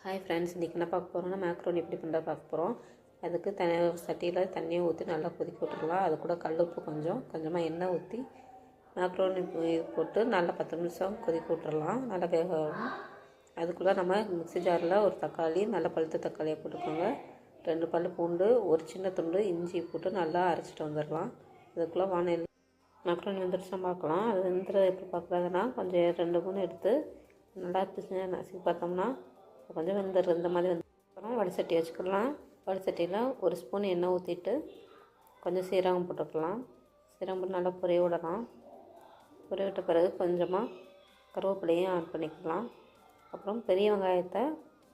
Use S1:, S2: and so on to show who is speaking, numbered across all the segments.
S1: Hi friends, இன்றைக்கி என்ன பார்க்க போகிறோம்னா மேக்ரோனி எப்படி பண்ணுறது பார்க்க போகிறோம். அதுக்கு சட்டியில் தண்ணியை ஊற்றி நல்லா கொதிக்க விட்டுருலாம். அது கூட கல் உப்பு கொஞ்சமாக எண்ணெய் ஊற்றி மேக்ரோனி போட்டு நல்லா 10 நிமிஷம் கொதிக்க விட்டுறலாம். நல்லா வேக வரும். அதுக்குள்ளே நம்ம மிக்ஸி ஜாரில் ஒரு தக்காளி, நல்லா பழுத்த தக்காளியை போட்டுக்கோங்க. 2 பல் பூண்டு, ஒரு சின்ன துண்டு இஞ்சி போட்டு நல்லா அரைச்சிட்டு வந்துடலாம். அதுக்குள்ளே வானல் மேக்ரோனி வந்துடுச்சு பார்க்கலாம். அது வெந்துடுறது எப்படி பார்க்குறதுனா, கொஞ்சம் 2-3 எடுத்து நல்லா நசுக்கி பார்த்தோம்னா கொஞ்சம் வெந்துடுறது. இந்த மாதிரி அப்புறம் வடிசட்டி வச்சுக்கலாம். வடிசட்டியில் ஒரு ஸ்பூன் எண்ணெய் ஊற்றிட்டு கொஞ்சம் சீரகம் போட்டுக்கலாம். சீரகம் போட்டு நல்லா பொரிய விடலாம். பொரிய விட்ட பிறகு கொஞ்சமாக கருவேப்பிலையும் ஆட் பண்ணிக்கலாம். அப்புறம் பெரிய வெங்காயத்தை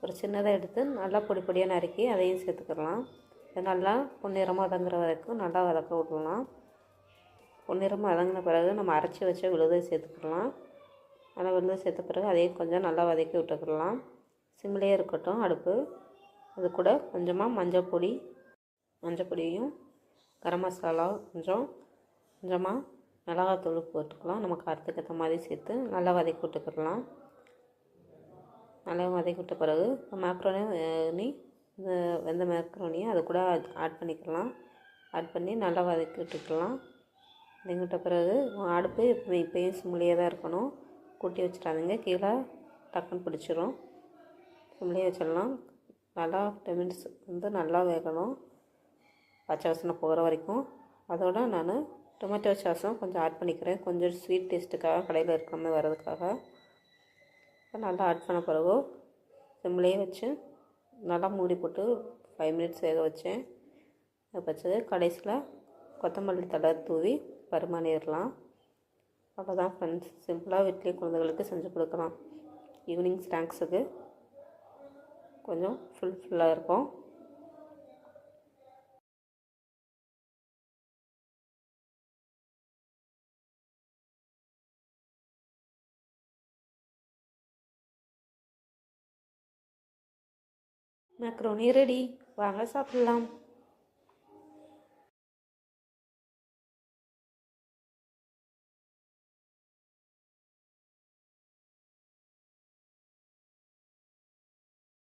S1: ஒரு சின்னதாக எடுத்து நல்லா பொடியாக நறுக்கி அதையும் சேர்த்துக்கலாம். இது நல்லா பொன்னிறமாக வதங்குற வரைக்கும் நல்லா வதக்க விடலாம். பொன்னிறமாக வதங்கின பிறகு நம்ம அரைச்சி வச்ச விழுதை சேர்த்துக்கலாம். நல்லா விழுதை சேர்த்த பிறகு அதையும் கொஞ்சம் நல்லா வதக்கி விட்டுக்கலாம். சிம்லேயே இருக்கட்டும் அடுப்பு. அது கூட கொஞ்சமாக மஞ்சள் பொடியும் கரம் மசாலா கொஞ்சமாக மிளகாத்தூள் போட்டுக்கலாம். நம்ம காரத்துக்கு ஏற்ற மாதிரி சேர்த்து நல்லா வதக்கி விட்டுக்கலாம். நல்லா வதக்கி விட்ட பிறகு மேக்ரோனி வெந்த மேக்ரோனியை அது கூட ஆட் பண்ணிக்கலாம். ஆட் பண்ணி நல்லா வதக்கி விட்டுக்கலாம். வதக்கி விட்ட பிறகு அடுப்பு இப்போயும் சிம்லேயே தான் இருக்கணும். கூட்டி வச்சிடாதீங்க, கீழே டக்குன்னு பிடிச்சிரும். சிம்லேயே வச்சிடலாம். நல்லா 10 மினிட்ஸ் நல்லா வேகணும், பச்சை வாசனை போகிற வரைக்கும். அதோடு நான் டொமேட்டோ சாஸும் கொஞ்சம் ஆட் பண்ணிக்கிறேன், கொஞ்சம் ஸ்வீட் டேஸ்ட்டுக்காக, கடையில் இருக்கிற மாதிரி வர்றதுக்காக. நல்லா ஆட் பண்ண பிறகு சிம்லேயே வச்சு நல்லா மூடி போட்டு 5 மினிட்ஸ் வேக வச்சேன். வச்சது கடைசியில் கொத்தமல்லி தழை தூவி பரிமாறிடலாம். அவ்வளோதான் ஃப்ரெண்ட்ஸ், சிம்பிளாக வீட்லேயே குழந்தைகளுக்கு செஞ்சு கொடுக்கலாம். ஈவினிங் ஸ்நாக்ஸுக்கு கொஞ்சம் ஃபுல்லாக இருக்கும். மேக்ரோனி ரெடி, வாங்க சாப்பிட்லாம்.